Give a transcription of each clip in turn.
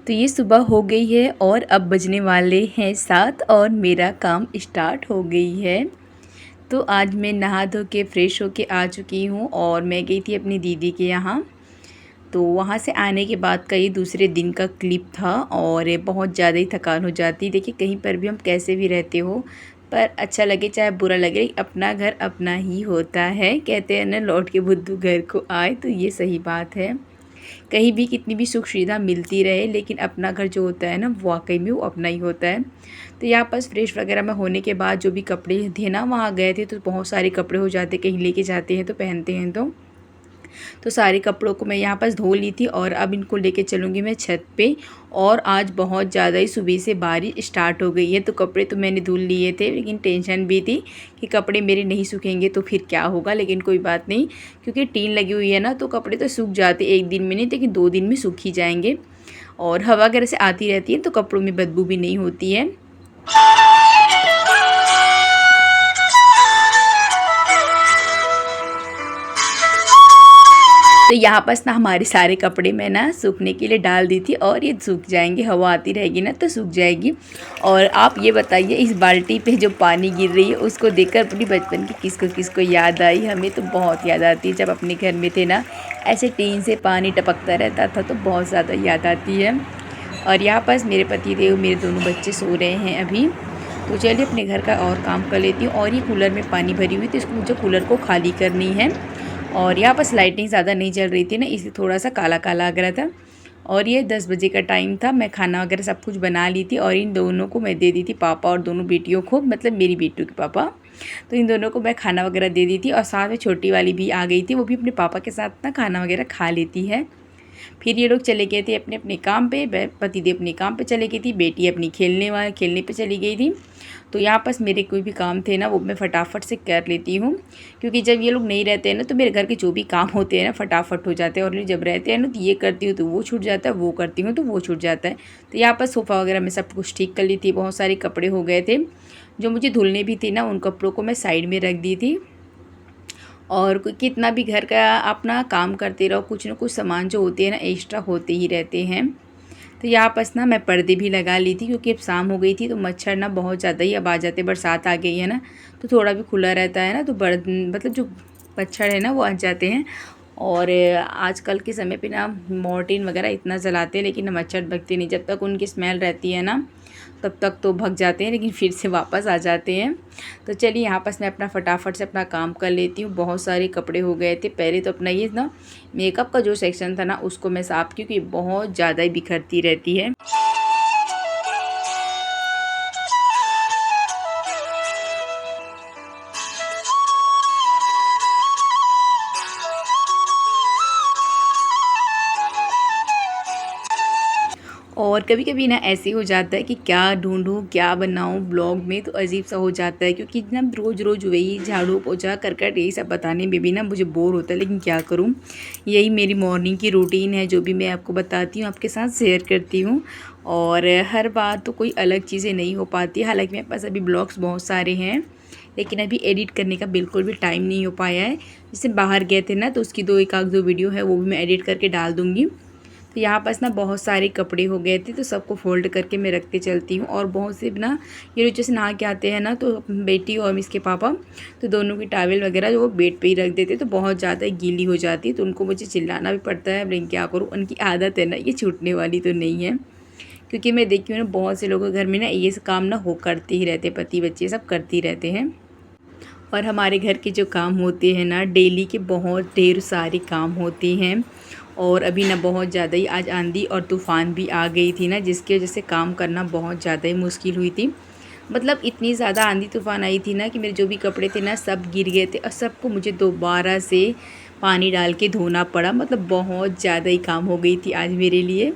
तो ये सुबह हो गई है और अब बजने वाले हैं 7 और मेरा काम स्टार्ट हो गई है। तो आज मैं नहा धो के फ्रेश होके आ चुकी हूँ और मैं गई थी अपनी दीदी के यहाँ। तो वहाँ से आने के बाद का ये दूसरे दिन का क्लिप था और बहुत ज़्यादा ही थकान हो जाती। देखिए कहीं पर भी हम कैसे भी रहते हो पर अच्छा लगे चाहे बुरा लगे, अपना घर अपना ही होता है। कहते हैं ना, लौट के बुद्धू घर को आए, तो ये सही बात है। कहीं भी कितनी भी सुख सुविधा मिलती रहे, लेकिन अपना घर जो होता है ना, वाकई में वो अपना ही होता है। तो यहाँ पर फ्रेश वगैरह में होने के बाद जो भी कपड़े थे ना, वहाँ गए थे तो बहुत सारे कपड़े हो जाते, कहीं लेके जाते हैं तो पहनते हैं। तो सारे कपड़ों को मैं यहाँ पर धो ली थी और अब इनको लेके चलूँगी मैं छत पे। और आज बहुत ज़्यादा ही सुबह से बारिश स्टार्ट हो गई है। तो कपड़े तो मैंने धुल लिए थे, लेकिन टेंशन भी थी कि कपड़े मेरे नहीं सूखेंगे तो फिर क्या होगा। लेकिन कोई बात नहीं, क्योंकि टीन लगी हुई है ना, तो कपड़े तो सूख जाते, एक दिन में नहीं लेकिन 2 दिन में सूख ही जाएंगे। और हवा वगैरह से आती रहती है तो कपड़ों में बदबू भी नहीं होती है। तो यहाँ पर ना हमारे सारे कपड़े मैं ना सूखने के लिए डाल दी थी और ये सूख जाएंगे, हवा आती रहेगी ना तो सूख जाएगी। और आप ये बताइए, इस बाल्टी पे जो पानी गिर रही है उसको देखकर अपनी बचपन की किसको किसको याद आई। हमें तो बहुत याद आती है, जब अपने घर में थे ना ऐसे टीन से पानी टपकता रहता था तो बहुत ज़्यादा याद आती है। और यहाँ पर मेरे पतिदेव, मेरे दोनों बच्चे सो रहे हैं अभी। तो चलिए अपने घर का और काम कर लेती हूँ। और ये कूलर में पानी भरी हुई तो इसको मुझे कूलर को खाली करनी है। और यहाँ बस लाइटिंग ज़्यादा नहीं चल रही थी ना, इसलिए थोड़ा सा काला काला लग रहा था। और ये 10 बजे का टाइम था, मैं खाना वगैरह सब कुछ बना ली थी और इन दोनों को मैं दे दी थी, पापा और दोनों बेटियों को, मतलब मेरी बेटियों के पापा। तो इन दोनों को मैं खाना वगैरह दे दी थी और साथ में छोटी वाली भी आ गई थी, वो भी अपने पापा के साथ ना खाना वगैरह खा लेती है। फिर ये लोग चले गए थे अपने अपने काम पे, पतिदेव अपने काम पे चले गई थी, बेटी अपनी खेलने पे चली गई थी। तो यहाँ पर मेरे कोई भी काम थे ना वो मैं फटाफट से कर लेती हूँ, क्योंकि जब ये लोग नहीं रहते हैं ना तो मेरे घर के जो भी काम होते हैं ना फटाफट हो जाते हैं। और जब रहते हैं ना तो ये करती हूँ तो वो छूट जाता है, वो करती हूँ तो वो छूट जाता है। तो यहाँ पर सोफ़ा वगैरह मैं सब कुछ ठीक कर ली थी। बहुत सारे कपड़े हो गए थे जो मुझे धुलने भी थे ना, उन कपड़ों को मैं साइड में रख दी थी। और कितना भी घर का अपना काम करते रहो, कुछ ना कुछ सामान जो होते हैं ना एक्स्ट्रा होते ही रहते हैं। तो यहाँ पर ना मैं पर्दे भी लगा ली थी, क्योंकि अब शाम हो गई थी तो मच्छर ना बहुत ज़्यादा ही अब आ जाते, बरसात आ गई है ना तो थोड़ा भी खुला रहता है ना, तो मतलब जो मच्छर है ना वो आ जाते हैं। और आजकल के समय पे ना मॉर्टिन वगैरह इतना जलाते हैं, लेकिन मच्छर भगते नहीं। जब तक उनकी स्मेल रहती है ना तब तक तो भग जाते हैं, लेकिन फिर से वापस आ जाते हैं। तो चलिए यहाँ पर मैं अपना फटाफट से अपना काम कर लेती हूँ। बहुत सारे कपड़े हो गए थे। पहले तो अपना ये ना मेकअप का जो सेक्शन था ना उसको मैं साफ़, क्योंकि बहुत ज़्यादा ही बिखरती रहती है। और कभी कभी ना ऐसे हो जाता है कि क्या ढूंढूं क्या बनाऊं ब्लॉग में, तो अजीब सा हो जाता है, क्योंकि ना रोज़ रोज़ वही झाड़ू पोछा करकट यही सब बताने में भी ना मुझे बोर होता है। लेकिन क्या करूं, यही मेरी मॉर्निंग की रूटीन है, जो भी मैं आपको बताती हूँ आपके साथ शेयर करती हूँ। और हर बार तो कोई अलग चीज़ें नहीं हो पाती। हालांकि मेरे पास अभी ब्लॉग्स बहुत सारे हैं, लेकिन अभी एडिट करने का बिल्कुल भी टाइम नहीं हो पाया है। जैसे बाहर गए थे ना तो उसकी एक आध दो वीडियो है, वो भी मैं एडिट करके डाल दूँगी। तो यहाँ पास ना बहुत सारे कपड़े हो गए थे, तो सबको फोल्ड करके मैं रखते चलती हूँ। और बहुत से ना ये लोग जैसे नहा के आते हैं ना, तो बेटी और इसके पापा तो दोनों की टावल वगैरह जो वो बेड पे ही रख देते, तो बहुत ज़्यादा गीली हो जाती है, तो उनको मुझे चिल्लाना भी पड़ता है। लेकिन क्या करूँ, उनकी आदत है ना, ये छूटने वाली तो नहीं है। क्योंकि मैं देखी हूँ ना बहुत से लोगों के घर में ना ये काम ना हो करते ही रहते, पति बच्चे सब करते ही रहते हैं। और हमारे घर के जो काम होते हैं ना डेली के, बहुत ढेर सारे काम होते हैं। और अभी ना बहुत ज़्यादा ही आज आंधी और तूफ़ान भी आ गई थी ना, जिसकी वजह से काम करना बहुत ज़्यादा ही मुश्किल हुई थी। मतलब इतनी ज़्यादा आंधी तूफ़ान आई थी ना कि मेरे जो भी कपड़े थे ना सब गिर गए थे और सबको मुझे दोबारा से पानी डाल के धोना पड़ा। मतलब बहुत ज़्यादा ही काम हो गई थी आज मेरे लिए।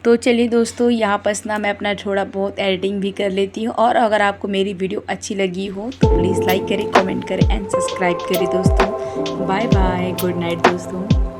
तो चलिए दोस्तों, यहाँ पर ना मैं अपना थोड़ा बहुत एडिटिंग भी कर लेती हूँ। और अगर आपको मेरी वीडियो अच्छी लगी हो तो प्लीज़ लाइक करें, कमेंट करें एंड सब्सक्राइब करें दोस्तों। बाय बाय, गुड नाइट दोस्तों।